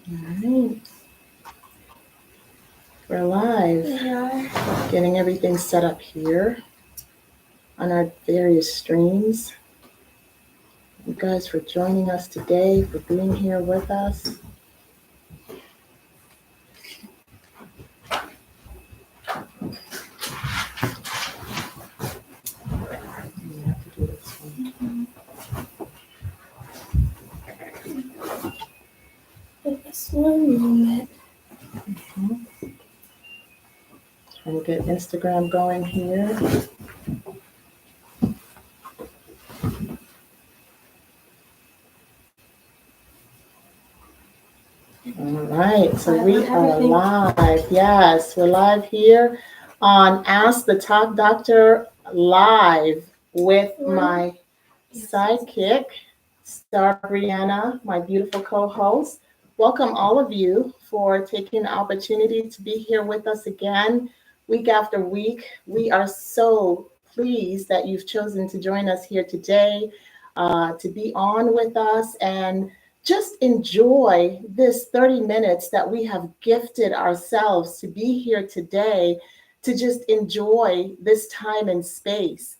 All right. We're live. We are. Getting everything set up here on our various streams. You guys for joining us today, for being here with us. You have to do this one. Just one moment. Trying to get Instagram going here. All right, so we are live. Yes, we're live here on Ask the Talk Doctor live with my sidekick, Star Brianna, my beautiful co-host. Welcome all of you for taking the opportunity to be here with us again, week after week. We are so pleased that you've chosen to join us here today, to be on with us and just enjoy this 30 minutes that we have gifted ourselves to be here today, to just enjoy this time and space.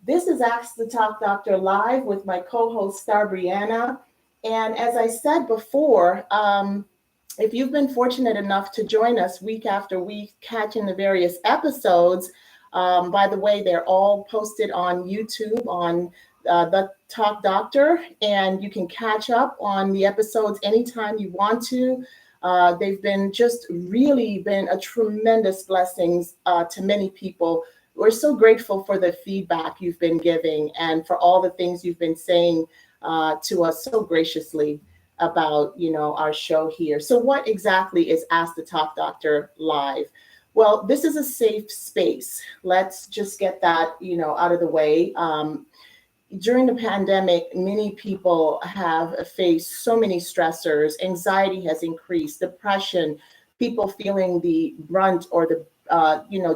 This is Ask the Talk Doctor live with my co-host Star Brianna. And as I said before, if you've been fortunate enough to join us week after week, catching the various episodes, by the way, they're all posted on YouTube on The Talk Doctor, and you can catch up on the episodes anytime you want to. They've been just really been a tremendous blessings to many people. We're so grateful for the feedback you've been giving and for all the things you've been saying to us so graciously about, our show here. So what exactly is Ask the Talk Doctor Live? Well, this is a safe space. Let's just get that, out of the way. During the pandemic, many people have faced so many stressors. Anxiety has increased, depression, people feeling the brunt or the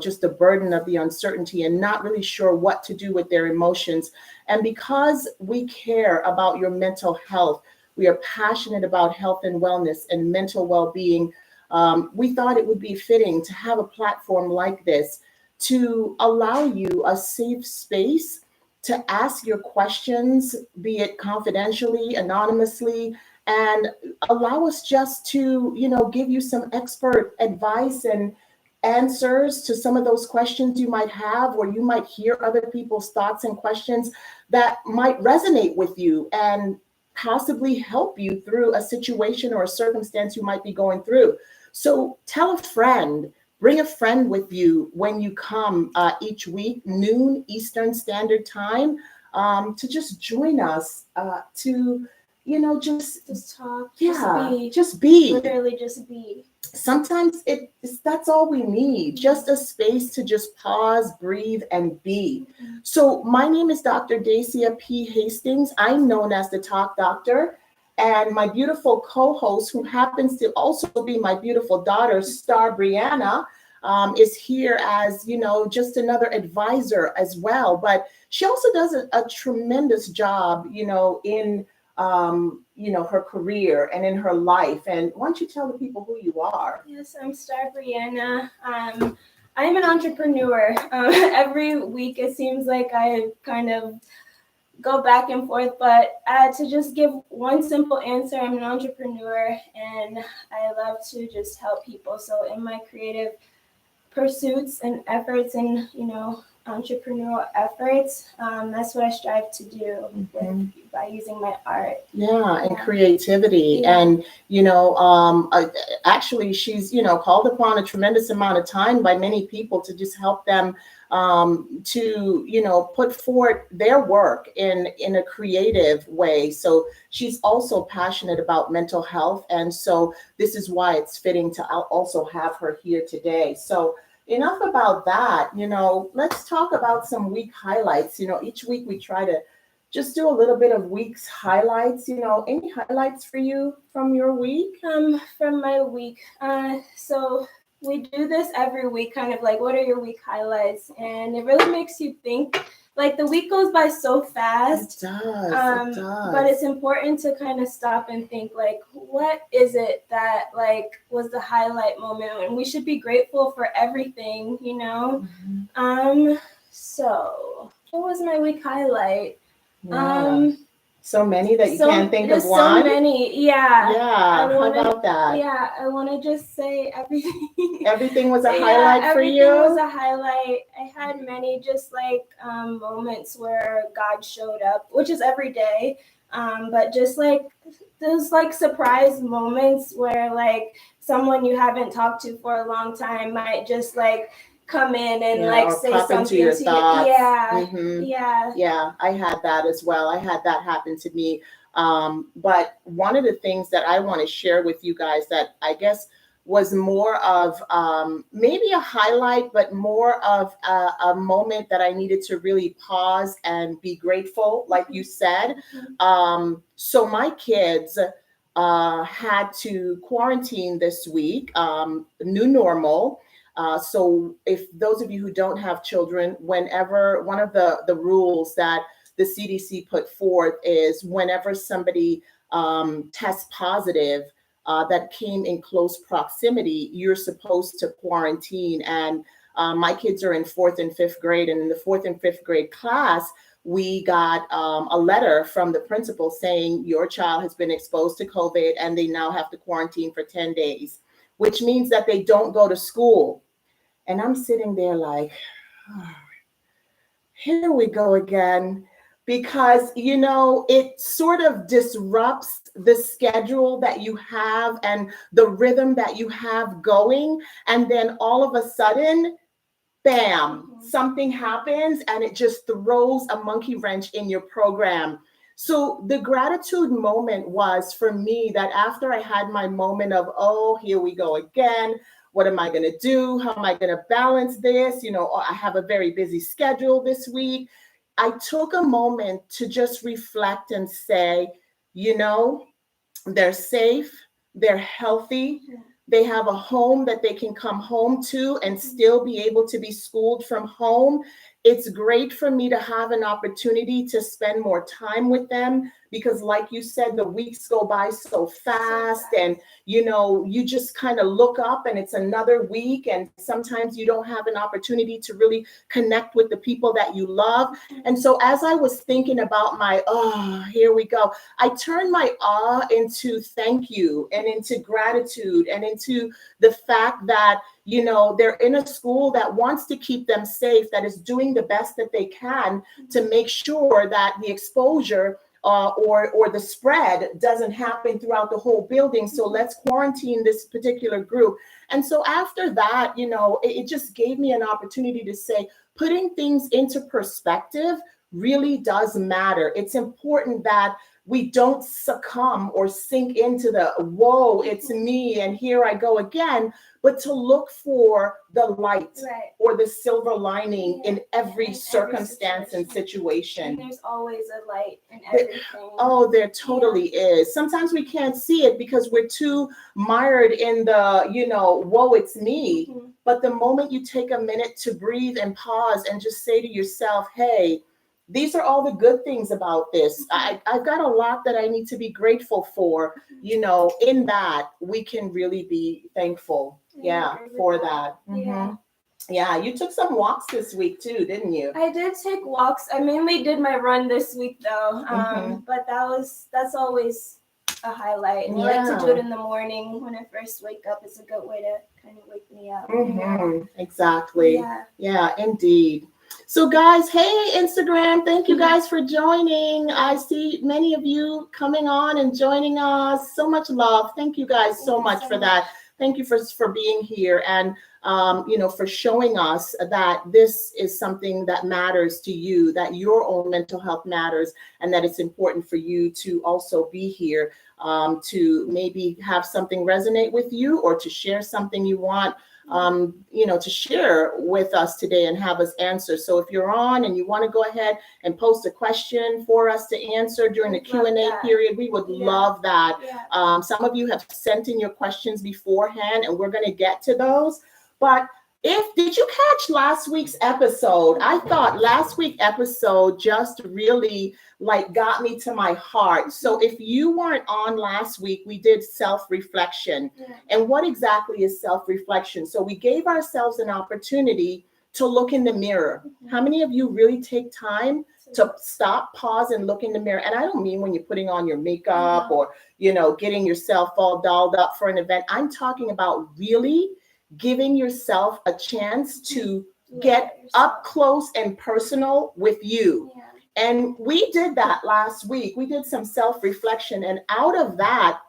just the burden of the uncertainty and not really sure what to do with their emotions. And because we care about your mental health, we are passionate about health and wellness and mental well-being. We thought it would be fitting to have a platform like this to allow you a safe space to ask your questions, be it confidentially, anonymously, and allow us just to, give you some expert advice and answers to some of those questions you might have, or you might hear other people's thoughts and questions that might resonate with you and possibly help you through a situation or a circumstance you might be going through. So tell a friend, bring a friend with you when you come each week, noon Eastern Standard Time, to just join us to, Just talk. Just be. Literally just be. Sometimes that's all we need, just a space to just pause, breathe, and be. So my name is Dr. Dacia P. Hastings. I'm known as the Talk Doctor. And my beautiful co-host, who happens to also be my beautiful daughter, Star Brianna, is here as, just another advisor as well. But she also does a tremendous job, in her career and in her life. And why don't you tell the people who you are? Yes, I'm Star Brianna. I'm an entrepreneur. Every week it seems like I kind of go back and forth, but to just give one simple answer, I'm an entrepreneur and I love to just help people. So in my creative pursuits and efforts and, entrepreneurial efforts, that's what I strive to do by using my art. And creativity. And, actually she's, called upon a tremendous amount of time by many people to just help them to, put forth their work in a creative way. So she's also passionate about mental health. And so this is why it's fitting to also have her here today. So enough about that. Let's talk about some week highlights. Each week we try to just do a little bit of week's highlights. Any highlights for you from your week? From my week. So we do this every week, kind of like, what are your week highlights? And it really makes you think like the week goes by so fast. It does. It But does. it's important to kind of stop and think, like, what is it that like was the highlight moment? And we should be grateful for everything, you know. So what was my week highlight? Yeah. So many that you can't think of There's one. so many. Yeah. Yeah. How about that? Yeah, I want to just say everything. Everything was a Yeah, highlight for you. everything was a highlight. I had many just like moments where God showed up, which is every day. But just like those like surprise moments where like someone you haven't talked to for a long time might just like come in and like or say pop into something your to thoughts. you. Yeah. Mhm. Yeah. Yeah, I had that as well. I had that happen to me. But one of the things that I want to share with you guys that I guess was more of maybe a highlight, but more of a moment that I needed to really pause and be grateful, like you said. So my kids had to quarantine this week, new normal. So if those of you who don't have children, whenever one of the rules that the CDC put forth is whenever somebody tests positive that came in close proximity, you're supposed to quarantine. And my kids are in fourth and fifth grade, and in the fourth and fifth grade class, we got a letter from the principal saying your child has been exposed to COVID and they now have to quarantine for 10 days, which means that they don't go to school. And I'm sitting there like, oh, here we go again. Because, it sort of disrupts the schedule that you have and the rhythm that you have going. And then all of a sudden, bam, something happens and it just throws a monkey wrench in your program. So the gratitude moment was for me that after I had my moment of, oh, here we go again. What am I going to do? How am I going to balance this? I have a very busy schedule this week. I took a moment to just reflect and say, you know, they're safe, they're healthy, they have a home that they can come home to and still be able to be schooled from home. It's great for me to have an opportunity to spend more time with them because, like you said, the weeks go by so fast, and you just kind of look up and it's another week, and sometimes you don't have an opportunity to really connect with the people that you love. And so as I was thinking about my, oh, here we go, I turned my awe into thank you and into gratitude and into the fact that, they're in a school that wants to keep them safe, that is doing the best that they can to make sure that the exposure or the spread doesn't happen throughout the whole building. So let's quarantine this particular group. And so after that, it just gave me an opportunity to say, putting things into perspective really does matter. It's important that we don't succumb or sink into the, whoa, it's me and here I go again, but to look for the light or the silver lining in every circumstance and situation. And there's always a light in everything. Oh, there totally is. Sometimes we can't see it because we're too mired in the, whoa, it's me. But the moment you take a minute to breathe and pause and just say to yourself, hey, these are all the good things about this. I've got a lot that I need to be grateful for. In that, we can really be thankful. For that. Yeah, you took some walks this week too, didn't you? I did take walks. I mainly did my run this week though. But that's always a highlight. And I like to do it in the morning when I first wake up. It's a good way to kind of wake me up. Exactly. Yeah, indeed. So guys, hey, Instagram, thank you guys for joining. I see many of you coming on and joining us. So much love. Thank you guys so much for that. Thank you for being here and, for showing us that this is something that matters to you, that your own mental health matters, and that it's important for you to also be here to maybe have something resonate with you or to share something you want to share with us today and have us answer. So if you're on and you want to go ahead and post a question for us to answer during the Q&A period, we would love that. Some of you have sent in your questions beforehand and we're going to get to those. But Did you catch last week's episode? I thought last week's episode just really like got me to my heart. So if you weren't on last week, we did self-reflection. Yeah. And what exactly is self-reflection? So we gave ourselves an opportunity to look in the mirror. How many of you really take time to stop, pause, and look in the mirror? And I don't mean when you're putting on your makeup or, getting yourself all dolled up for an event. I'm talking about really giving yourself a chance to get up close and personal with you. Yeah. And we did that last week. We did some self-reflection, and out of that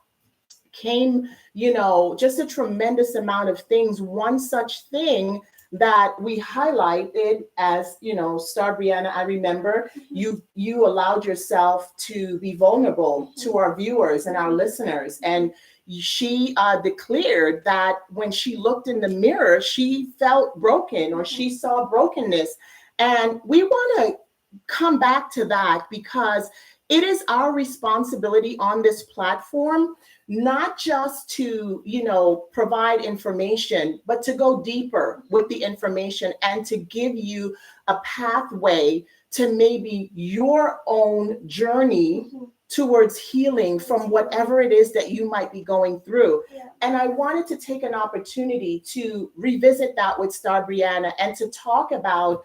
came, just a tremendous amount of things. One such thing that we highlighted as, Star Brianna, I remember you allowed yourself to be vulnerable to our viewers and our listeners. And she declared that when she looked in the mirror, she felt broken or she saw brokenness. And we want to come back to that because it is our responsibility on this platform not just to, provide information, but to go deeper with the information and to give you a pathway to maybe your own journey towards healing from whatever it is that you might be going through. Yeah. And I wanted to take an opportunity to revisit that with Star Brianna and to talk about,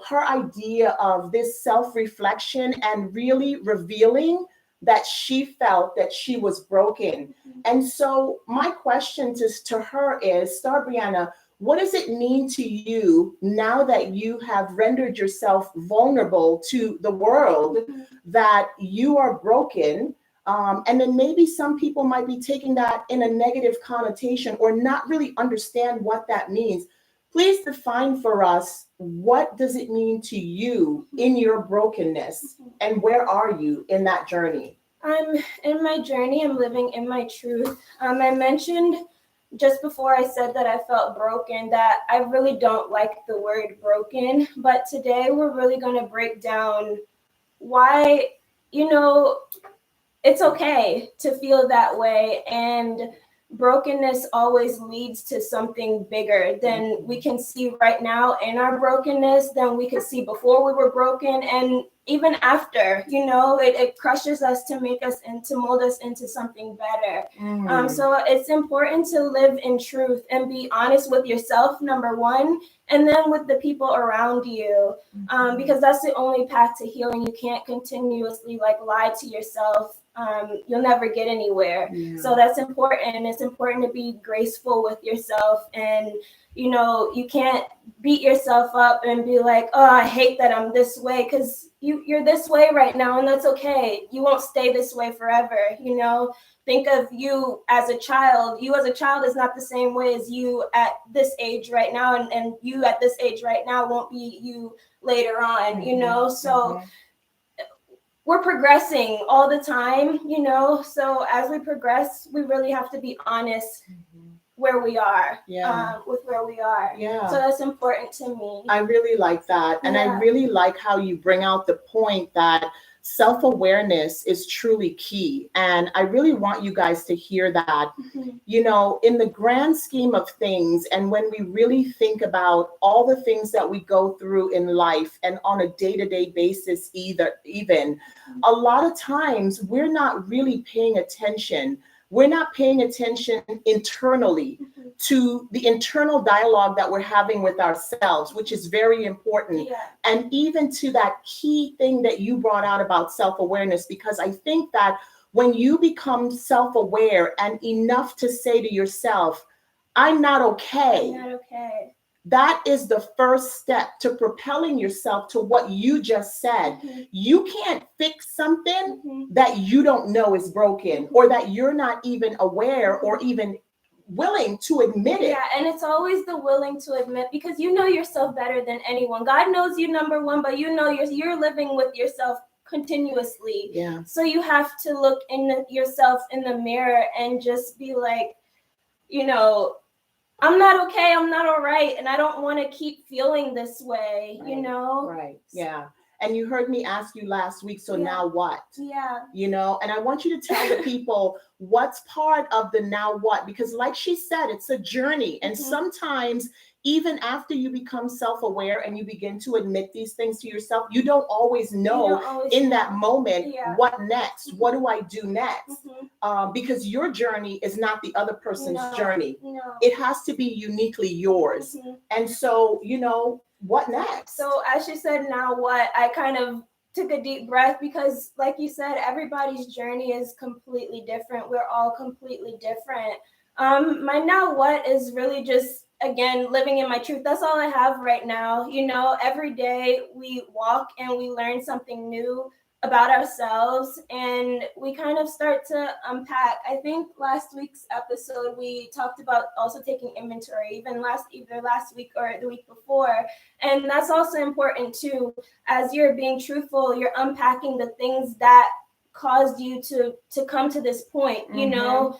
her idea of this self-reflection and really revealing that she felt that she was broken. And so my question to her is, Star Brianna, what does it mean to you now that you have rendered yourself vulnerable to the world that you are broken? And then maybe some people might be taking that in a negative connotation or not really understand what that means. Please define for us, what does it mean to you in your brokenness, and where are you in that journey? I'm in my journey. I'm living in my truth. I mentioned just before I said that I felt broken that I really don't like the word broken. But today we're really going to break down why, it's okay to feel that way. And brokenness always leads to something bigger than we can see right now in our brokenness, than we could see before we were broken, and even after, it crushes us to make us and to mold us into something better. So it's important to live in truth and be honest with yourself, number one, and then with the people around you, because that's the only path to healing. You can't continuously lie to yourself. You'll never get anywhere. Yeah. So that's important. It's important to be graceful with yourself, and you can't beat yourself up and be like, oh, I hate that I'm this way, because you're this way right now, and that's okay. You won't stay this way forever. Think of you as a child. You as a child is not the same way as you at this age right now, and you at this age right now won't be you later on. So we're progressing all the time, so as we progress, we really have to be honest where we are, with where we are. Yeah. So that's important to me. I really like that. And I really like how you bring out the point that self-awareness is truly key. And I really want you guys to hear that, in the grand scheme of things, and when we really think about all the things that we go through in life and on a day-to-day basis, even a lot of times we're not really paying attention. We're not paying attention internally to the internal dialogue that we're having with ourselves, which is very important. Yeah. And even to that key thing that you brought out about self-awareness, because I think that when you become self-aware and enough to say to yourself, I'm not okay. I'm not okay. That is the first step to propelling yourself to what you just said. You can't fix something that you don't know is broken, or that you're not even aware or even willing to admit it. Yeah, and it's always the willing to admit, because you know yourself better than anyone. God knows you, number one, but you're living with yourself continuously. Yeah. So you have to look in yourself in the mirror and just be like, I'm not okay, I'm not all right, and I don't want to keep feeling this way, Right. Right. Yeah. And you heard me ask you last week, so Yeah. now what? Yeah. You know, and I want you to tell the people what's part of the now what, because like she said, it's a journey. And sometimes even after you become self-aware and you begin to admit these things to yourself, you don't always know in that moment, what next? What do I do next? Because your journey is not the other person's journey. No. It has to be uniquely yours. And so, you know, what next? So as she said, now what, I kind of took a deep breath because, like you said, everybody's journey is completely different. We're all completely different. My now what is really just, again, living in my truth. That's all I have right now. You know, every day we walk and we learn something new about ourselves, and we kind of start to unpack. I think last week's episode we talked about also taking inventory, either last week or the week before, and that's also important too. As you're being truthful, you're unpacking the things that caused you to come to this point. You know,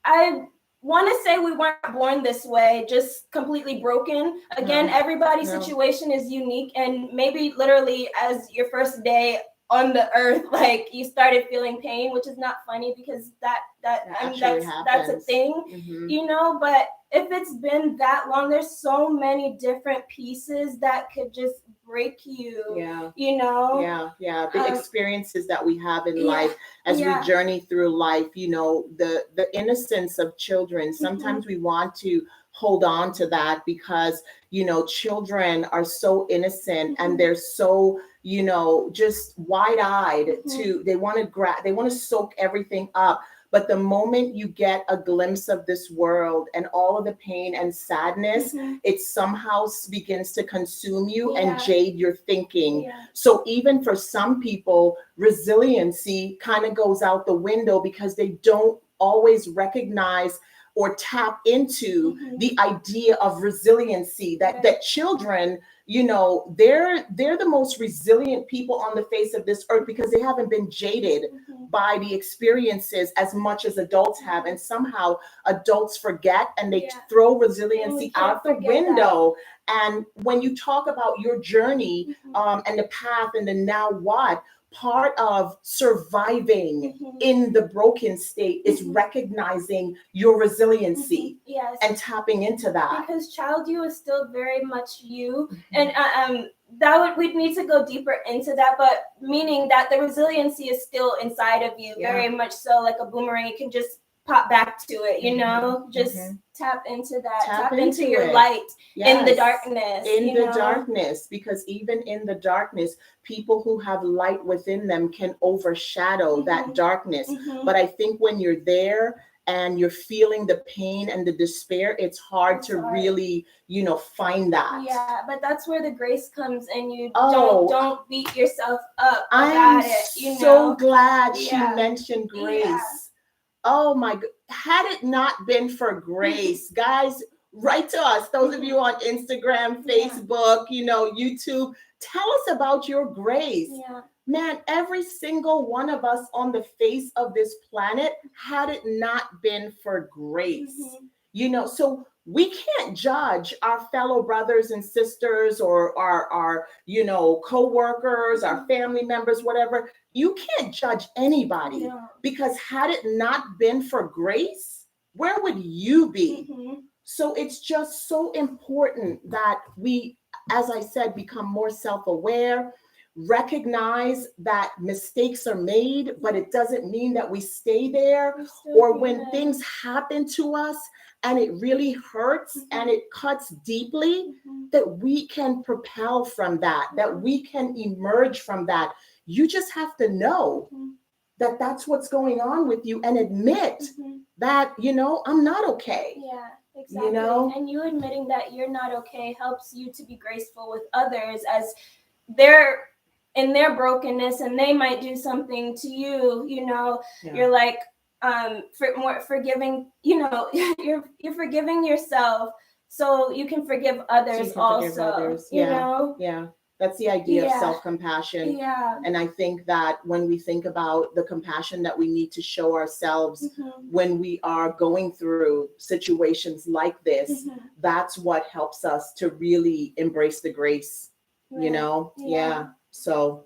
I want to say we weren't born this way, just completely broken. Again, everybody's situation is unique, and maybe literally as your first day on the earth, like you started feeling pain, which is not funny because that's a thing, you know. But if it's been that long, there's so many different pieces that could just break you. You know. The experiences that we have in life as we journey through life, you know, the innocence of children. Sometimes we want to hold on to that because, you know, children are so innocent and they're so, you know, just wide-eyed to, they want to soak everything up. But the moment you get a glimpse of this world and all of the pain and sadness, it somehow begins to consume you and jade your thinking. So even for some people, resiliency kind of goes out the window because they don't always recognize or tap into the idea of resiliency, that children, you know, they're the most resilient people on the face of this earth because they haven't been jaded by the experiences as much as adults have. And somehow adults forget and they throw resiliency out the window. And when you talk about your journey and the path and the now what, part of surviving in the broken state is recognizing your resiliency and tapping into that. Because child you is still very much you. And we'd need to go deeper into that, but meaning that the resiliency is still inside of you, very much so, like a boomerang. It can just pop back to it, you know, just tap into that, tap into your light in the darkness. In the darkness, because even in the darkness, people who have light within them can overshadow that darkness. But I think when you're there and you're feeling the pain and the despair, it's hard to really, you know, find that. Yeah, but that's where the grace comes, and you don't beat yourself up about it. I'm so glad she mentioned grace. Oh my God. Had it not been for grace, guys, write to us. Those of you on Instagram, Facebook, you know, YouTube, tell us about your grace. Man, every single one of us on the face of this planet, had it not been for grace, you know, so we can't judge our fellow brothers and sisters or our you know, co-workers, our family members, whatever. You can't judge anybody because had it not been for grace, where would you be? So it's just so important that we, as I said, become more self-aware, recognize that mistakes are made, but it doesn't mean that we stay there. Or when things happen to us and it really hurts and it cuts deeply, that we can propel from that, that we can emerge from that. You just have to know that that's what's going on with you and admit that, you know, I'm not okay. Yeah, exactly. You know? And you admitting that you're not okay helps you to be graceful with others as they're in their brokenness and they might do something to you, you know. You're like forgiving, you know, you're forgiving yourself so you can forgive others also. You know? Yeah. That's the idea of self-compassion. And I think that when we think about the compassion that we need to show ourselves when we are going through situations like this, that's what helps us to really embrace the grace you know? Yeah. Yeah. So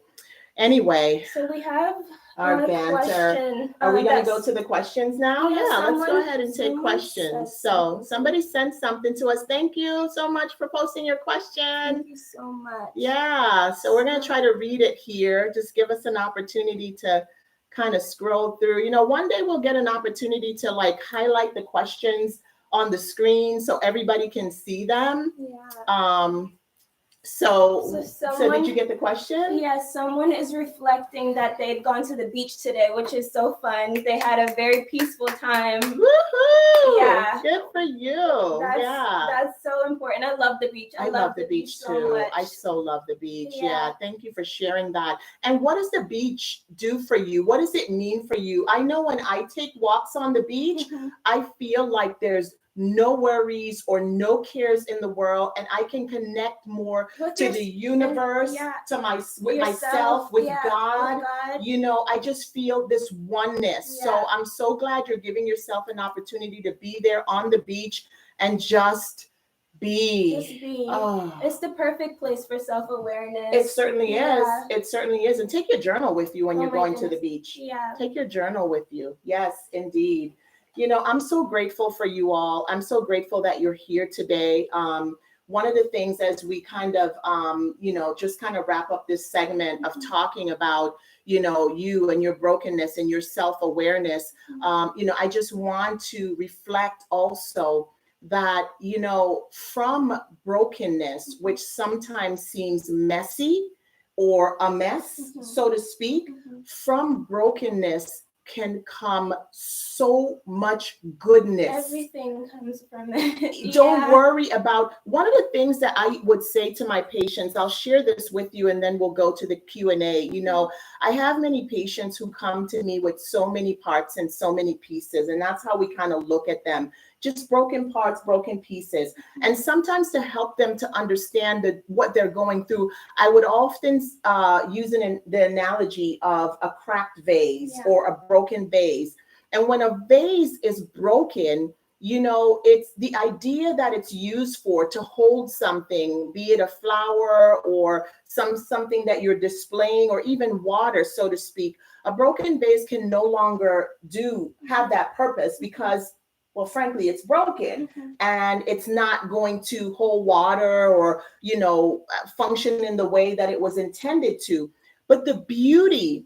anyway, So we have our a banter. question. Are we going to go to the questions now? Yeah, Yeah, let's go someone- ahead and take someone questions. said So something. somebody sent something to us. Thank you so much for posting your question. Thank you so much. Yeah, so we're going to try to read it here. Just give us an opportunity to kind of scroll through. You know, one day we'll get an opportunity to like highlight the questions on the screen so everybody can see them. Yeah. So someone, did you get the question? Yes, someone is reflecting that they'd gone to the beach today, which is so fun. They had a very peaceful time. Woohoo! Yeah. Good for you. That's so important. I love the beach. I love the beach so too. much. I so love the beach. Yeah. Thank you for sharing that. And what does the beach do for you? What does it mean for you? I know when I take walks on the beach, I feel like there's no worries or no cares in the world, and I can connect more to the universe, to myself, with God. You know, I just feel this oneness. So I'm so glad you're giving yourself an opportunity to be there on the beach and just be. Oh. It's the perfect place for self-awareness. It certainly is. It certainly is. And take your journal with you when you're going to the beach. Yeah. Take your journal with you. Yes, indeed. You know, I'm so grateful for you all. I'm so grateful that you're here today. One of the things as we kind of, you know, just kind of wrap up this segment of talking about, you know, you and your brokenness and your self-awareness, you know, I just want to reflect also that, you know, from brokenness, which sometimes seems messy or a mess, so to speak, from brokenness can come so much goodness. Everything comes from it. Don't worry about, one of the things that I would say to my patients, I'll share this with you and then we'll go to the Q&A. You know, I have many patients who come to me with so many parts and so many pieces, and that's how we kind of look at them. Just broken parts, broken pieces. And sometimes to help them to understand what they're going through, I would often use the analogy of a cracked vase or a broken vase. And when a vase is broken, you know, it's the idea that it's used for to hold something, be it a flower or something that you're displaying or even water, so to speak. A broken vase can no longer have that purpose because, well, frankly, it's broken and it's not going to hold water or, you know, function in the way that it was intended to. But the beauty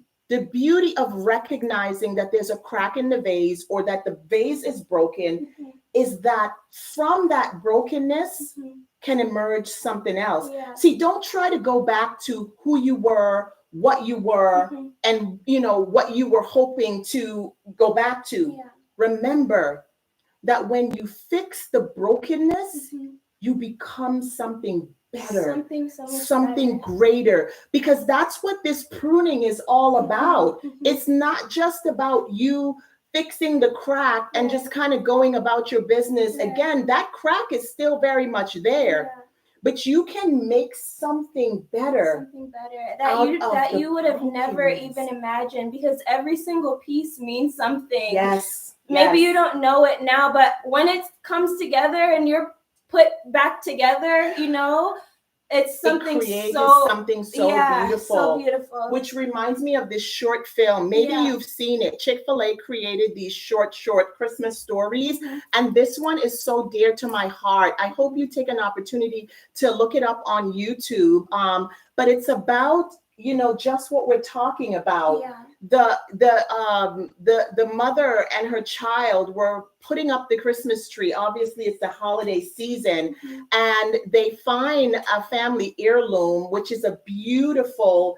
of recognizing that there's a crack in the vase or that the vase is broken is that from that brokenness can emerge something else. See, don't try to go back to who you were, what you were, and, you know, what you were hoping to go back to. Remember that when you fix the brokenness, you become something better, something greater, because that's what this pruning is all about. It's not just about you fixing the crack and just kind of going about your business. Again, that crack is still very much there. But you can make something better. That you would have never even imagined, because every single piece means something. Yes. Maybe you don't know it now, but when it comes together and you're put back together, you know, it's something something so beautiful. So beautiful. Which reminds me of this short film. Maybe you've seen it. Chick-fil-A created these short Christmas stories. And this one is so dear to my heart. I hope you take an opportunity to look it up on YouTube. But it's about, you know, just what we're talking about. The mother and her child were putting up the Christmas tree. Obviously, it's the holiday season, and they find a family heirloom, which is a beautiful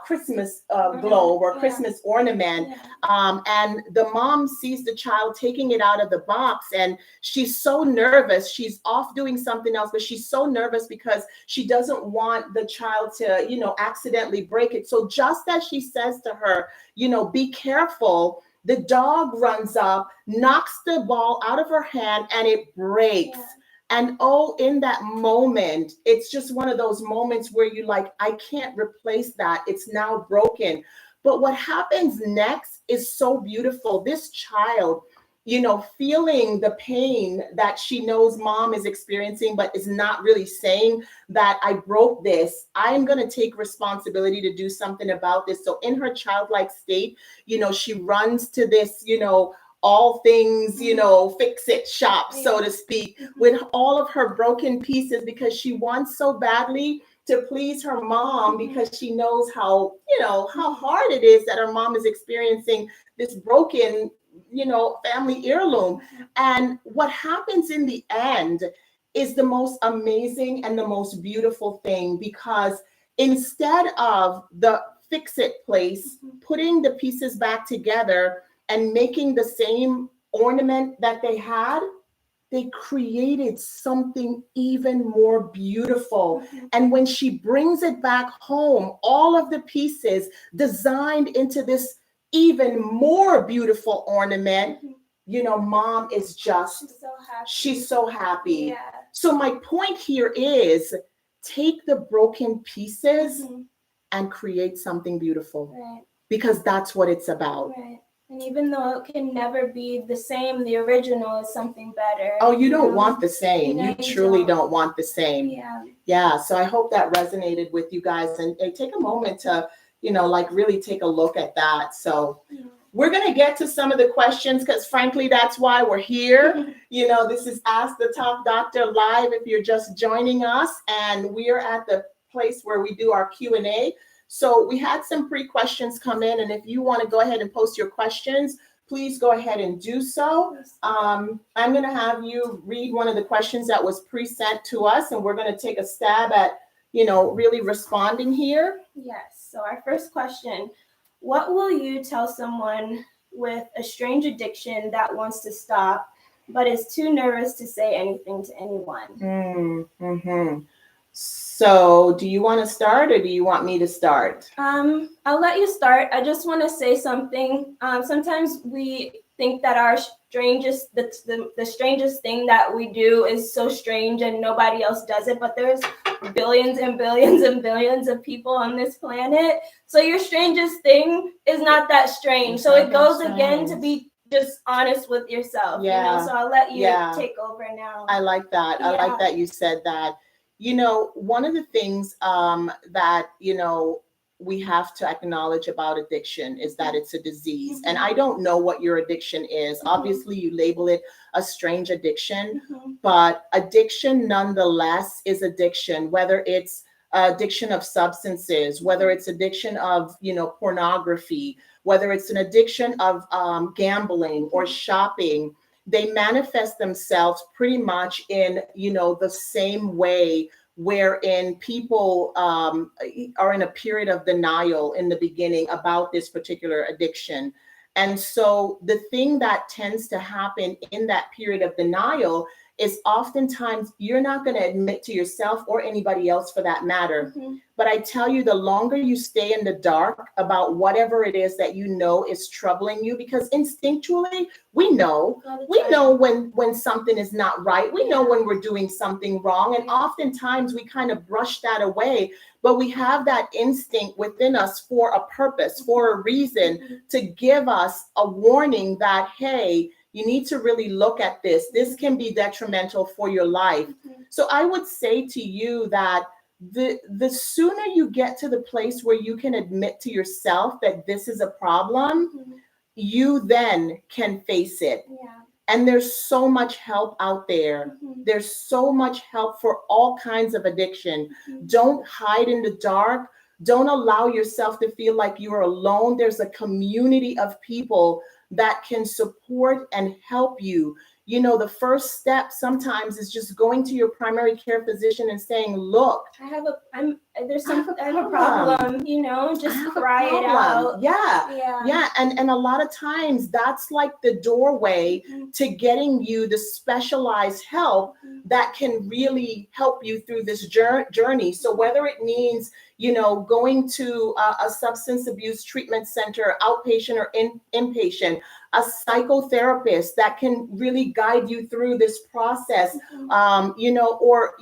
Christmas globe or Christmas ornament. And the mom sees the child taking it out of the box, and she's so nervous. She's off doing something else, but she's so nervous because she doesn't want the child to, you know, accidentally break it. So just as she says to her, you know, be careful, the dog runs up, knocks the ball out of her hand, and it breaks. And oh, in that moment, it's just one of those moments where you're like, I can't replace that. It's now broken. But what happens next is so beautiful. This child feeling the pain that she knows mom is experiencing, but is not really saying that I broke this. I'm going to take responsibility to do something about this. So in her childlike state, she runs to this, all things, fix it shop, so to speak, with all of her broken pieces because she wants so badly to please her mom because she knows how hard it is that her mom is experiencing this broken family heirloom. And what happens in the end is the most amazing and the most beautiful thing, because instead of the fix it place putting the pieces back together and making the same ornament that they had, they created something even more beautiful. And when she brings it back home, all of the pieces designed into this even more beautiful ornament, mom is just, she's so happy. Yeah. So my point here is, take the broken pieces and create something beautiful. Right. Because that's what it's about. Right. And even though it can never be the same, the original is something better. Oh, you don't want the same. No, you truly don't want the same. Yeah. Yeah. So I hope that resonated with you guys, and take a moment to, really take a look at that. So we're going to get to some of the questions, because frankly, that's why we're here. This is Ask the Talk Doctor live if you're just joining us, and we are at the place where we do our Q&A. So we had some pre-questions come in, and if you want to go ahead and post your questions, please go ahead and do so. I'm going to have you read one of the questions that was pre-sent to us, and we're going to take a stab at, really responding here. Yes. So our first question: what will you tell someone with a strange addiction that wants to stop, but is too nervous to say anything to anyone? So do you want to start, or do you want me to start? I'll let you start. I just want to say something. Sometimes we think that our strangest, the strangest thing that we do is so strange and nobody else does it, but there's billions and billions and billions of people on this planet. So your strangest thing is not that strange. So it goes again to be just honest with yourself. Yeah. So I'll let you take over now. I like that. I like that you said that. One of the things that, we have to acknowledge about addiction is that it's a disease. And I don't know what your addiction is. Obviously, you label it a strange addiction, but addiction nonetheless is addiction, whether it's addiction of substances, whether it's addiction of, pornography, whether it's an addiction of gambling or shopping. They manifest themselves pretty much in, the same way, wherein people are in a period of denial in the beginning about this particular addiction. And so the thing that tends to happen in that period of denial is oftentimes you're not going to admit to yourself, or anybody else for that matter. But I tell you, the longer you stay in the dark about whatever it is that is troubling you, because instinctually we know when something is not right. We know when we're doing something wrong. And oftentimes we kind of brush that away, but we have that instinct within us for a purpose, for a reason, to give us a warning that, hey, you need to really look at this. This can be detrimental for your life. So I would say to you that the sooner you get to the place where you can admit to yourself that this is a problem, you then can face it. And there's so much help out there. There's so much help for all kinds of addiction. Don't hide in the dark. Don't allow yourself to feel like you're alone. There's a community of people that can support and help you. The first step sometimes is just going to your primary care physician and saying, look, I have a problem, just cry it out. Yeah. And a lot of times that's like the doorway to getting you the specialized help that can really help you through this journey. So whether it means, going to a substance abuse treatment center, outpatient or inpatient, a psychotherapist that can really guide you through this process, or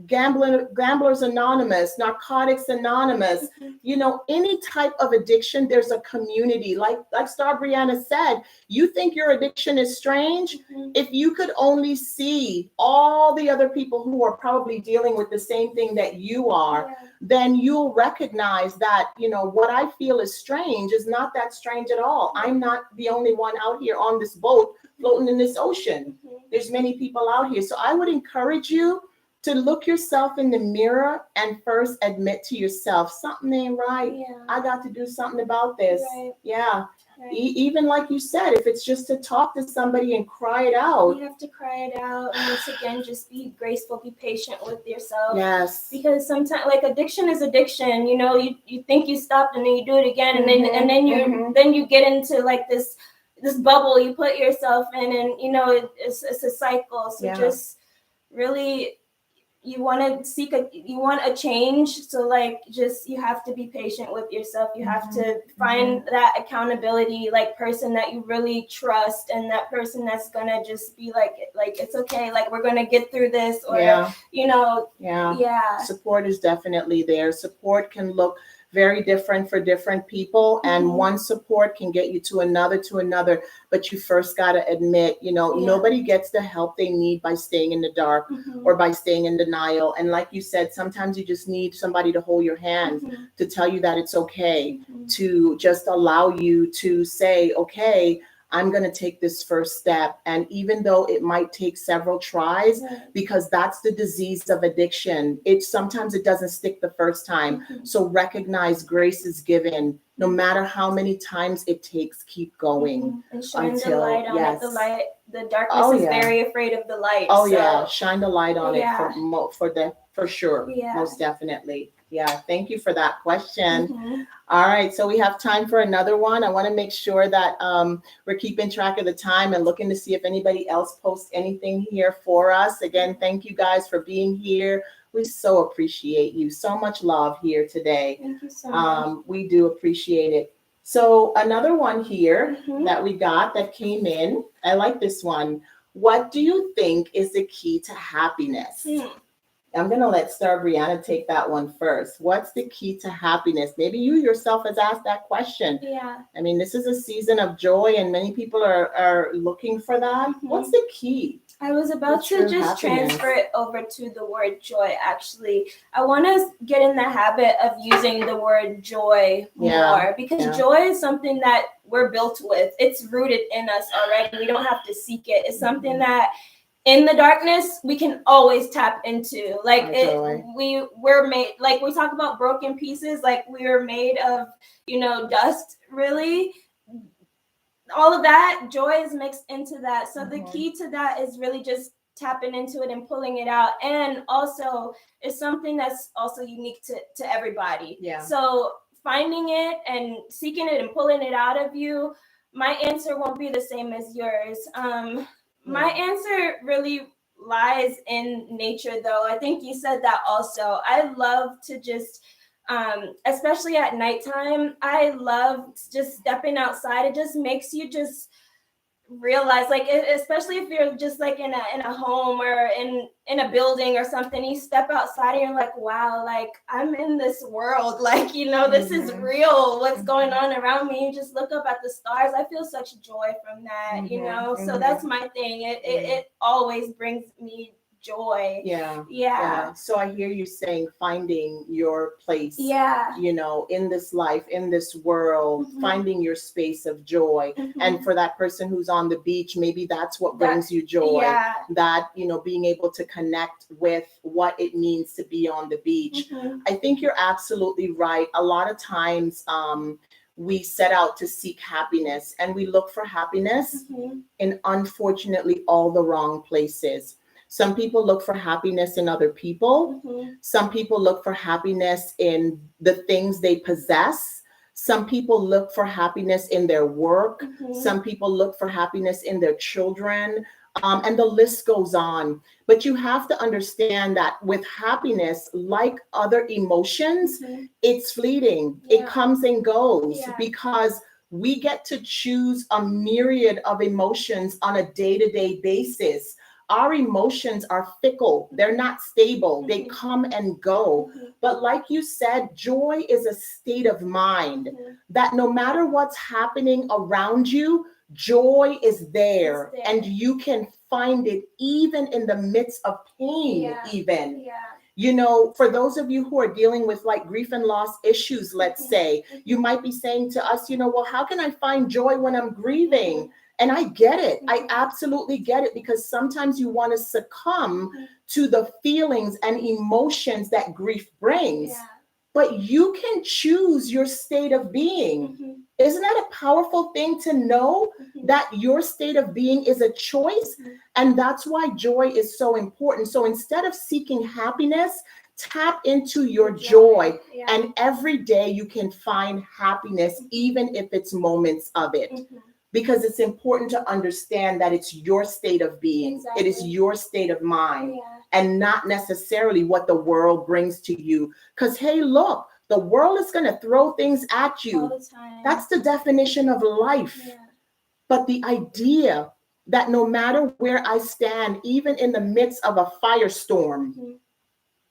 Gamblers Anonymous, Narcotics Anonymous, any type of addiction, there's a community. Like Star Brianna said, you think your addiction is strange. If you could only see all the other people who are probably dealing with the same thing that you are, then you'll recognize that, what I feel is strange is not that strange at all. I'm not the only one out here on this boat floating in this ocean. There's many people out here. So I would encourage you to look yourself in the mirror and first admit to yourself, something ain't right. I got to do something about this. Yeah. Even like you said, if it's just to talk to somebody and cry it out. You have to cry it out. And once again, just be graceful, be patient with yourself. Yes. Because sometimes, like, addiction is addiction. You think you stopped and then you do it again, and then you get into like this bubble you put yourself in, and it's a cycle. So just really, you want a change. So you have to be patient with yourself. You have to find that accountability, like, person that you really trust, and that person that's gonna just be like it's okay, like, we're gonna get through this, or support is definitely there. Support can look very different for different people, and one support can get you to another, but you first got to admit, nobody gets the help they need by staying in the dark or by staying in denial. And like you said, sometimes you just need somebody to hold your hand to tell you that it's okay, to just allow you to say, okay, I'm going to take this first step. And even though it might take several tries, because that's the disease of addiction, sometimes it doesn't stick the first time. So recognize grace is given. No matter how many times it takes, keep going. And shine the light on it. The darkness is very afraid of the light. Shine the light on it for sure. Most definitely. Yeah, thank you for that question. All right, so we have time for another one. I want to make sure that we're keeping track of the time and looking to see if anybody else posts anything here for us. Again, thank you guys for being here. We so appreciate you. So much love here today. Thank you so much. We do appreciate it. So another one here that we got that came in. I like this one. What do you think is the key to happiness? I'm going to let Star Brianna take that one first. What's the key to happiness? Maybe you yourself has asked that question. I mean, this is a season of joy, and many people are looking for that. What's the key? I was about to just transfer it over to the word joy, actually. I want to get in the habit of using the word joy more, because joy is something that we're built with. It's rooted in us already. We don't have to seek it. It's something that in the darkness we can always tap into. We're made, like, we talk about broken pieces, like we were made of, dust, really. All of that joy is mixed into that. So the key to that is really just tapping into it and pulling it out. And also it's something that's also unique to everybody. So finding it and seeking it and pulling it out of you, my answer won't be the same as yours. My answer really lies in nature, though. I think you said that also. I love to just, especially at nighttime, I love just stepping outside. It just makes you just realize, like, especially if you're just like in a home or in a building or something, you step outside and you're like, wow, like, I'm in this world, like, this is real, what's going on around me. You just look up at the stars. I feel such joy from that. So that's my thing. It always brings me joy. So I hear you saying finding your place, in this life, in this world, finding your space of joy. And for that person who's on the beach, maybe that's what brings you joy. That, being able to connect with what it means to be on the beach. I think you're absolutely right. A lot of times we set out to seek happiness, and we look for happiness in, unfortunately, all the wrong places. Some people look for happiness in other people. Some people look for happiness in the things they possess. Some people look for happiness in their work. Some people look for happiness in their children. And the list goes on. But you have to understand that with happiness, like other emotions, it's fleeting. It comes and goes because we get to choose a myriad of emotions on a day-to-day basis. our emotions are fickle. They're not stable. They Mhm. come and go. Mhm. But like you said, joy is a state of mind Mhm. that no matter what's happening around you, joy is there. It's there. And you can find it even in the midst of pain, Yeah. even. Yeah. You know, for those of you who are dealing with like grief and loss issues, let's Mhm. say, Mhm. you might be saying to us, you know, well, how can I find joy when I'm grieving? Mhm. And I get it. I Mhm. absolutely get it, because sometimes you want to succumb Mhm. to the feelings and emotions that grief brings. Yeah. But you can choose your state of being. Mhm. Isn't that a powerful thing to know, Mhm. that your state of being is a choice? Mhm. And that's why joy is so important. So instead of seeking happiness, tap into your joy. Yeah. And every day you can find happiness, Mhm. even if it's moments of it. Mhm. Because it's important to understand that it's your state of being. It is Exactly. your state of mind, Yeah. and not necessarily what the world brings to you. Because, hey, look, the world is going to throw things at All you. the time. That's the definition of life. Yeah. But the idea that no matter where I stand, even in the midst of a firestorm, Mhm.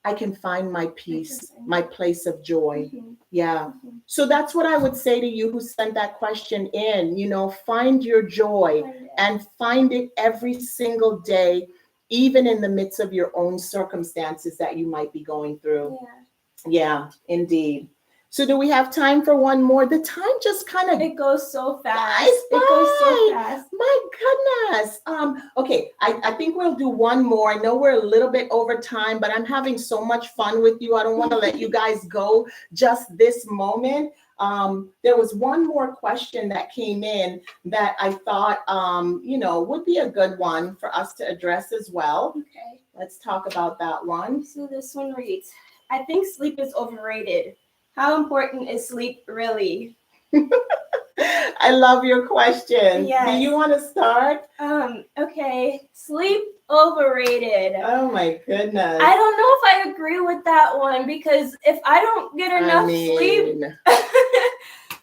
I can find my I can peace, find my it. place of joy. Mhm. Yeah. Mhm. So that's what I would say to you who sent that question in. You know, find your joy, Find it. and find it every single day, even in the midst of your own circumstances that you might be going through. Yeah. Yeah, indeed. So do we have time for one more? The time just kind of It goes so fast. flies It goes so by. fast. My goodness. Okay, I think we'll do one more. I know we're a little bit over time, but I'm having so much fun with you. I don't want to let you guys go just this moment. There was one more question that came in that I thought, you know, would be a good one for us to address as well. Okay. Let's talk about that one. So this one reads, I think sleep is overrated. How important is sleep really? I love your question. Yes. Do you want to start? Okay. Sleep overrated. Oh my goodness. I don't know if I agree with that one, because if I don't get enough sleep,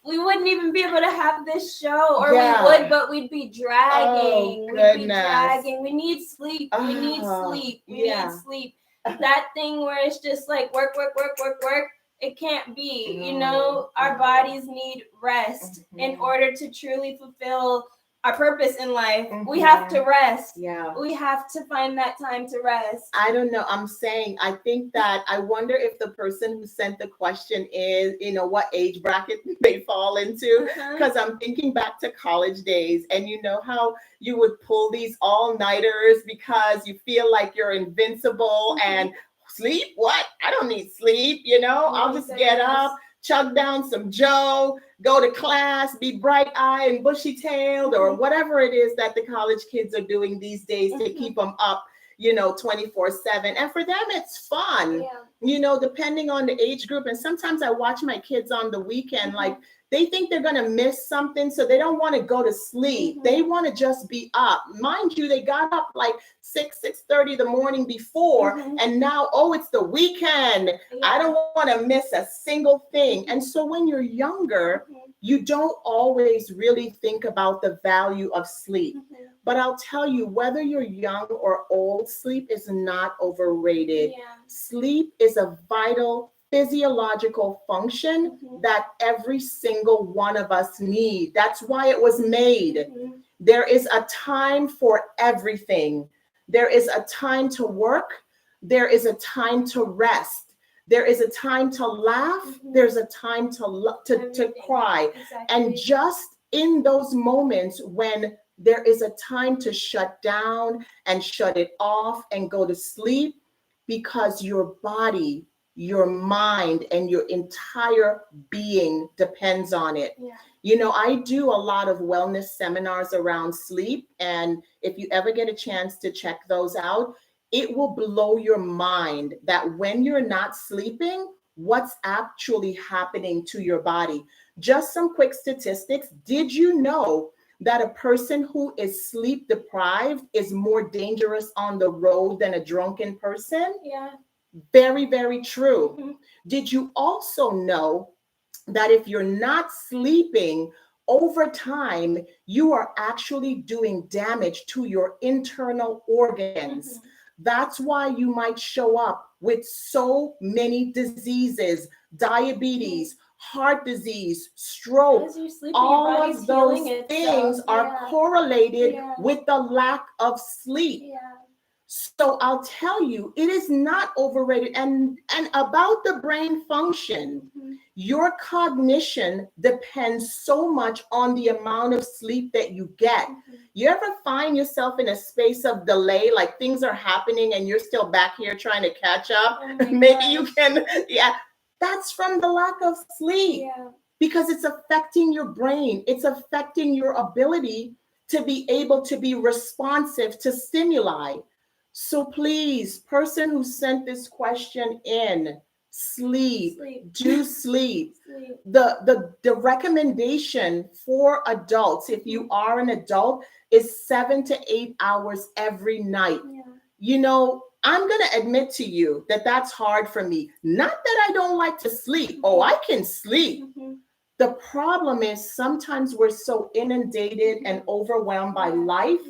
we wouldn't even be able to have this show, or Yeah. we would, but we'd be dragging. Oh, We'd be goodness. dragging. We need sleep. We need Oh, sleep. We yeah. need sleep. That thing where it's just like work, work, work, work, work. It can't be. You know, our bodies need rest in Mhm. order to truly fulfill our purpose in life. We Mhm. have to rest. Yeah. We have to find that time to rest. I don't know. I'm saying, I think that, I wonder if the person who sent the question is, you know, what age bracket they fall into. Uh-huh. Because I'm thinking back to college days, and you know how you would pull these all-nighters because you feel like you're invincible. Mhm. And sleep? What? I don't need sleep, you know? Oh I'll my just get goodness. up, chug down some Joe, go to class, be bright-eyed and bushy-tailed, or Mhm. whatever it is that the college kids are doing these days to Mhm. keep them up, you know, 24/7. And for them, it's fun, Yeah. you know, depending on the age group. And sometimes I watch my kids on the weekend, like, they think they're going to miss something, so they don't want to go to sleep. Mhm. They want to just be up. Mind you, they got up like 6:30 the morning before, Mhm. and now, oh, it's the weekend. Yeah. I don't want to miss a single thing. And so when you're younger, Mhm. you don't always really think about the value of sleep. Mhm. But I'll tell you, whether you're young or old, sleep is not overrated. Yeah. Sleep is a vital physiological function Mhm. that every single one of us need. That's why it was made. Mhm. There is a time for everything. There is a time to work. There is a time to rest. There is a time to laugh. Mhm. There's a time to Everything. cry. Exactly. And just in those moments when there is a time to shut down and shut it off and go to sleep, because your body, your mind, and your entire being depends on it. Yeah. You know, I do a lot of wellness seminars around sleep. And if you ever get a chance to check those out, it will blow your mind that when you're not sleeping, what's actually happening to your body. Just some quick statistics. Did you know that a person who is sleep deprived is more dangerous on the road than a drunken person? Yeah. Very, very true. Mhm. Did you also know that if you're not sleeping, over time, you are actually doing damage to your internal organs. That's why you might show up with so many diseases, diabetes, heart disease, stroke. As you're sleeping, your All body's of those healing things itself. are correlated Yeah. with the lack of sleep. Yeah. So I'll tell you, it is not overrated. And about the brain function, your cognition depends so much on the amount of sleep that you get. You ever find yourself in a space of delay, like things are happening and you're still back here trying to catch up? Oh my Maybe gosh. you can, yeah. That's from the lack of sleep. Yeah. Because it's affecting your brain. It's affecting your ability to be able to be responsive to stimuli. So please, person who sent this question in, sleep. Do sleep. Sleep. The recommendation for adults, if you are an adult, is 7 to 8 hours every night. Yeah. You know, I'm going to admit to you that that's hard for me. Not that I don't like to sleep. Oh, I can sleep. The problem is sometimes we're so inundated and overwhelmed by life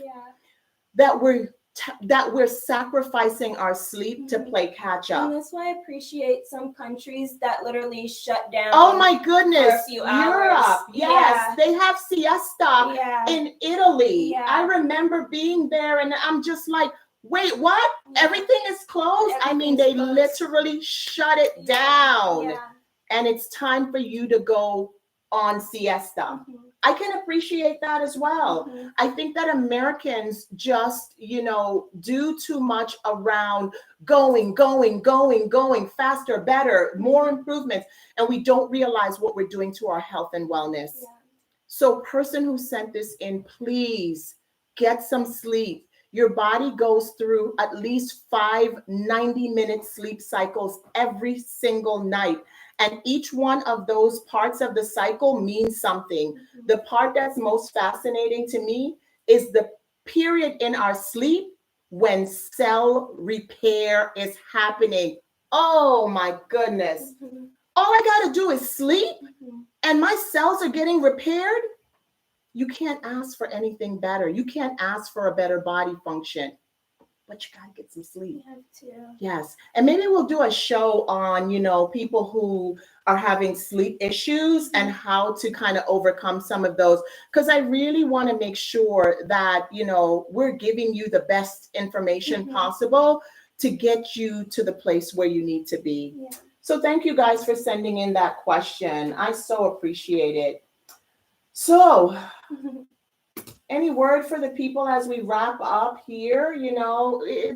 that we're sacrificing our sleep to play catch up. And that's why I appreciate some countries that literally shut down. Oh my goodness. For a few Europe. hours. Yes. They have siesta Yeah. in Italy. Yeah. I remember being there and I'm just like, wait, what? Everything is closed? I mean, they literally shut it down. Yeah. And it's time for you to go on siesta. I can appreciate that as well. I think that Americans just, do too much around going, faster, better, more improvements. And we don't realize what we're doing to our health and wellness. Yeah. So person who sent this in, please get some sleep. Your body goes through at least 5 90-minute sleep cycles every single night. And each one of those parts of the cycle means something. The part that's most fascinating to me is the period in our sleep when cell repair is happening. Oh my goodness. All I got to do is sleep and my cells are getting repaired. You can't ask for anything better. You can't ask for a better body function. But you gotta get some sleep. You have to. Yes. And maybe we'll do a show on, people who are having sleep issues and how to kind of overcome some of those. Because I really want to make sure that, we're giving you the best information possible to get you to the place where you need to be. Yeah. So thank you guys for sending in that question. I so appreciate it. So any word for the people as we wrap up here?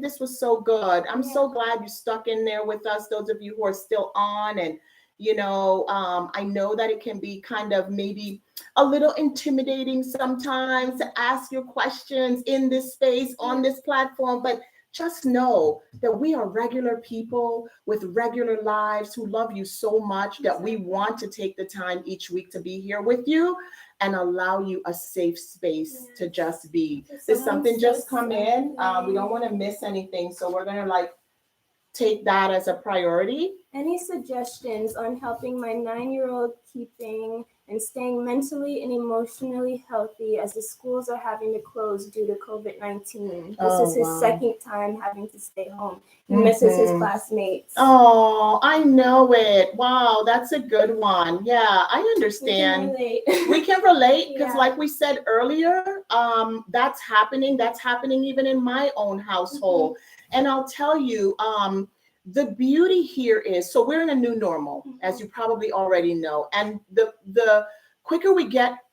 This was so good. I'm so glad you stuck in there with us, those of you who are still on. And, I know that it can be kind of maybe a little intimidating sometimes to ask your questions in this space, on this platform, but just know that we are regular people with regular lives who love you so much that we want to take the time each week to be here with you and allow you a safe space to just be. Does something just come in? We don't want to miss anything. So we're going to take that as a priority. Any suggestions on helping my 9-year-old keeping and staying mentally and emotionally healthy as the schools are having to close due to COVID-19? This is his second time having to stay home. He misses his classmates. Oh, I know it. Wow, that's a good one. Yeah, I understand. We can relate because like we said earlier, that's happening. That's happening even in my own household. And I'll tell you, the beauty here is, so we're in a new normal, as you probably already know. And the quicker we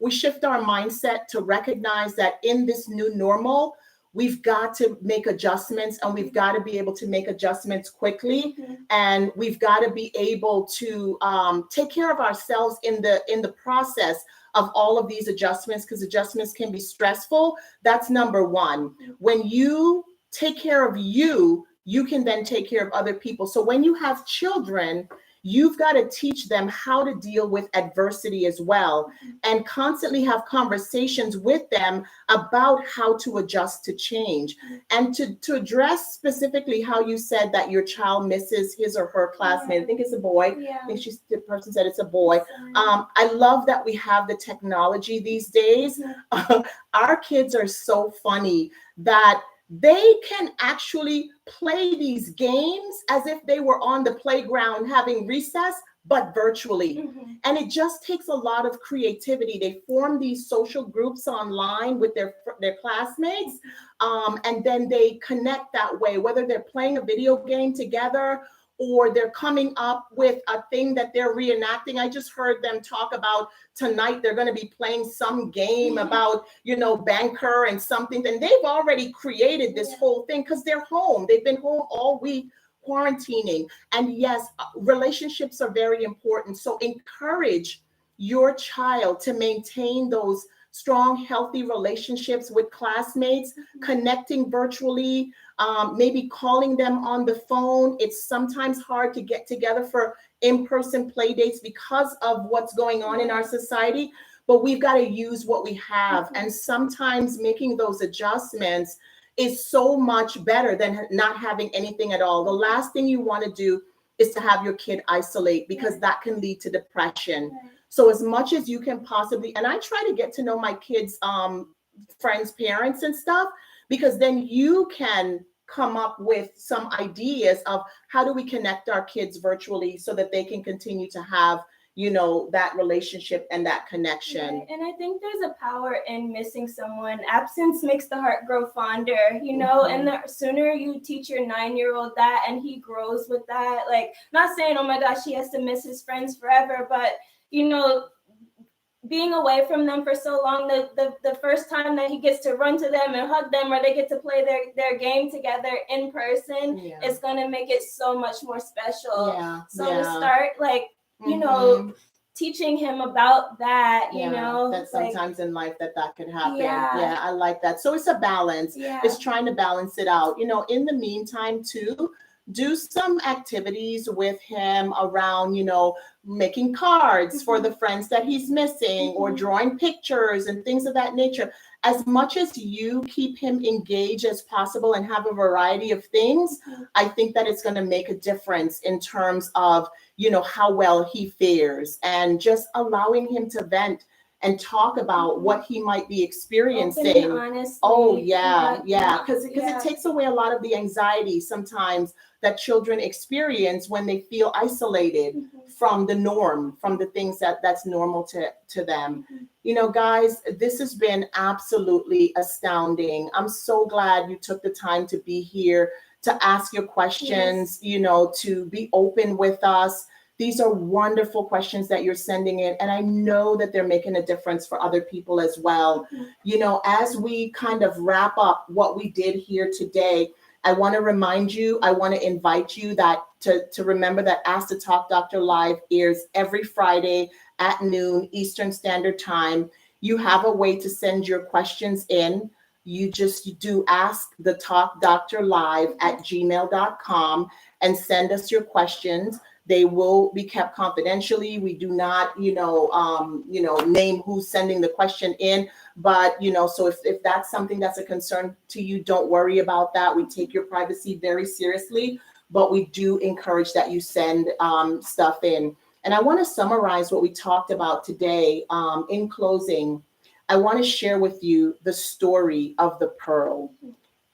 shift our mindset to recognize that in this new normal, we've got to make adjustments and we've got to be able to make adjustments quickly. And we've got to be able to take care of ourselves in the process of all of these adjustments, because adjustments can be stressful. That's number one. When you take care of you, you can then take care of other people. So when you have children, you've got to teach them how to deal with adversity as well, and constantly have conversations with them about how to adjust to change. And to address specifically how you said that your child misses his or her classmate, I think it's a boy. Yeah. I think the person said it's a boy. I love that we have the technology these days. Our kids are so funny that they can actually play these games as if they were on the playground having recess, but virtually. And it just takes a lot of creativity. They form these social groups online with their classmates, and then they connect that way, whether they're playing a video game together or they're coming up with a thing that they're reenacting. I just heard them talk about tonight they're going to be playing some game about, banker and something. And they've already created this whole thing because they're home. They've been home all week quarantining. And yes, relationships are very important. So encourage your child to maintain those strong, healthy relationships with classmates, connecting virtually, maybe calling them on the phone. It's sometimes hard to get together for in-person play dates because of what's going on in our society, but we've got to use what we have. And sometimes making those adjustments is so much better than not having anything at all. The last thing you want to do is to have your kid isolate, because that can lead to depression. So as much as you can possibly, and I try to get to know my kids' friends' parents and stuff, because then you can come up with some ideas of how do we connect our kids virtually so that they can continue to have, that relationship and that connection. And I think there's a power in missing someone. Absence makes the heart grow fonder, and the sooner you teach your 9-year-old that and he grows with that, like, not saying, oh my gosh, he has to miss his friends forever, but, being away from them for so long, the first time that he gets to run to them and hug them, or they get to play their game together in person, it's going to make it so much more special. To start, like, teaching him about that, that sometimes in life that could happen. I like that. So it's a balance. It's trying to balance it out. In the meantime too, do some activities with him around, making cards for the friends that he's missing, or drawing pictures and things of that nature. As much as you keep him engaged as possible and have a variety of things, I think that it's going to make a difference in terms of, how well he fares, and just allowing him to vent and talk about what he might be experiencing. Oh, yeah. Because it takes away a lot of the anxiety sometimes that children experience when they feel isolated from the norm, from the things that's normal to them. Guys, this has been absolutely astounding. I'm so glad you took the time to be here, to ask your questions, to be open with us. These are wonderful questions that you're sending in, and I know that they're making a difference for other people as well. As we kind of wrap up what we did here today, I want to remind you, I want to invite you that to remember that Ask the Talk Doctor Live airs every Friday at noon Eastern Standard Time. You have a way to send your questions in. You just do Ask the Talk Doctor Live at gmail.com and send us your questions. They will be kept confidentially. We do not, name who's sending the question in. But, so if that's something that's a concern to you, don't worry about that. We take your privacy very seriously, but we do encourage that you send stuff in. And I want to summarize what we talked about today. In closing, I want to share with you the story of the pearl.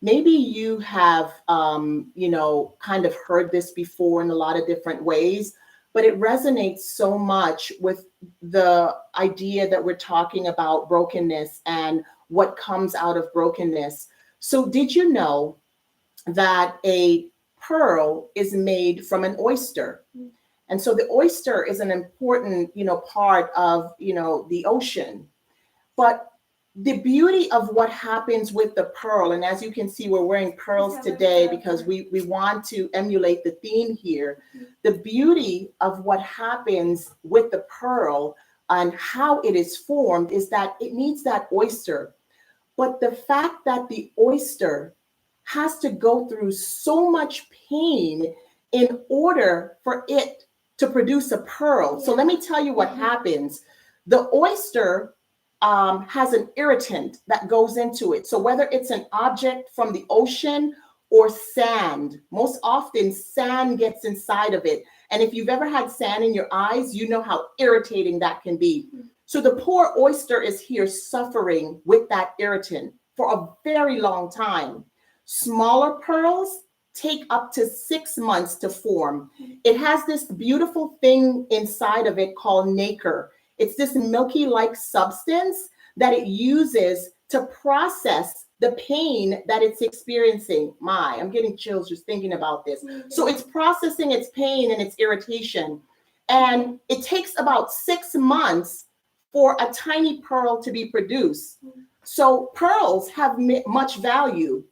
Maybe you have, kind of heard this before in a lot of different ways, but it resonates so much with the idea that we're talking about brokenness and what comes out of brokenness. So did you know that a pearl is made from an oyster? And so the oyster is an important, part of, the ocean. But the beauty of what happens with the pearl, and as you can see, we're wearing pearls today because we want to emulate the theme here. The beauty of what happens with the pearl and how it is formed is that it needs that oyster. But the fact that the oyster has to go through so much pain in order for it to produce a pearl. So let me tell you what happens. The oyster has an irritant that goes into it. So whether it's an object from the ocean or sand, most often sand gets inside of it. And if you've ever had sand in your eyes, you know how irritating that can be. So the poor oyster is here suffering with that irritant for a very long time. Smaller pearls take up to 6 months to form. It has this beautiful thing inside of it called nacre. It's this milky-like substance that it uses to process the pain that it's experiencing. I'm getting chills just thinking about this. So it's processing its pain and its irritation. And it takes about 6 months for a tiny pearl to be produced. So pearls have much value.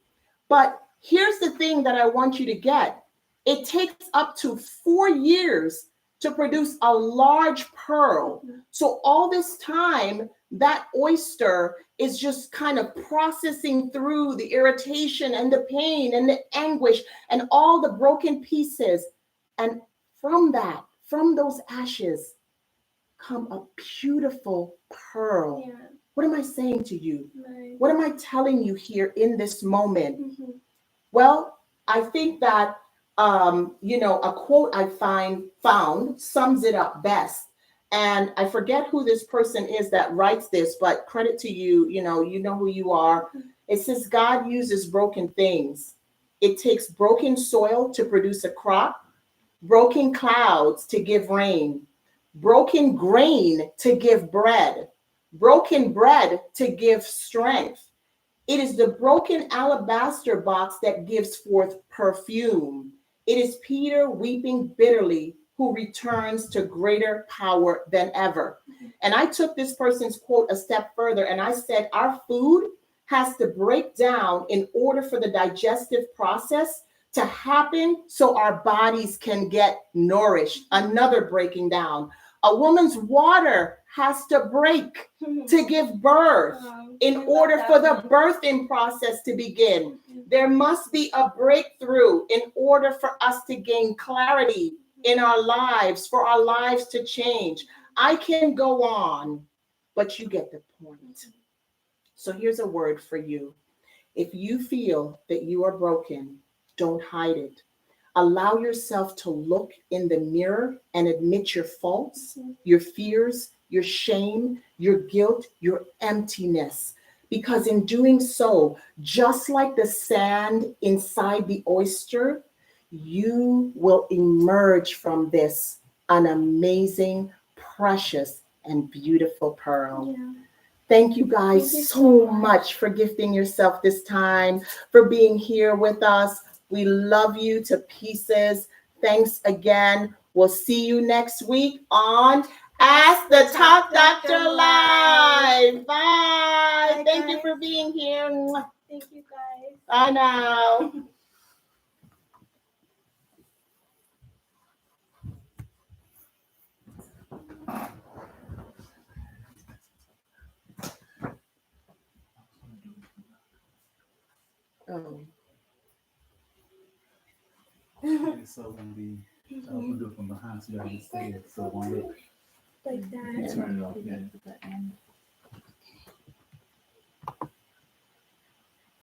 But here's the thing that I want you to get. It takes up to 4 years to produce a large pearl. So all this time, that oyster is just kind of processing through the irritation and the pain and the anguish and all the broken pieces. And from those ashes, come a beautiful pearl. Yeah. What am I saying to you? Right. What am I telling you here in this moment? Well, I think that a quote I found sums it up best. And I forget who this person is that writes this, but credit to you, you know who you are. It says, God uses broken things. It takes broken soil to produce a crop, broken clouds to give rain, broken grain to give bread, broken bread to give strength. It is the broken alabaster box that gives forth perfume. It is Peter weeping bitterly who returns to greater power than ever. And I took this person's quote a step further and I said, our food has to break down in order for the digestive process to happen so our bodies can get nourished. Another breaking down. A woman's water has to break to give birth in order for the birthing process to begin. There must be a breakthrough in order for us to gain clarity in our lives, for our lives to change. I can go on, but you get the point. So here's a word for you. If you feel that you are broken, don't hide it. Allow yourself to look in the mirror and admit your faults, your fears, your shame, your guilt, your emptiness. Because in doing so, just like the sand inside the oyster, you will emerge from this an amazing, precious, and beautiful pearl. Yeah. Thank you guys so much for gifting yourself this time, for being here with us. We love you to pieces. Thanks again. We'll see you next week on Ask the Talk Doctor Live. Bye. Thank you for being here. Thank you, guys. Bye now. So when we do it from behind, so you gotta stay so one look. Like that. Turn it off. Yeah.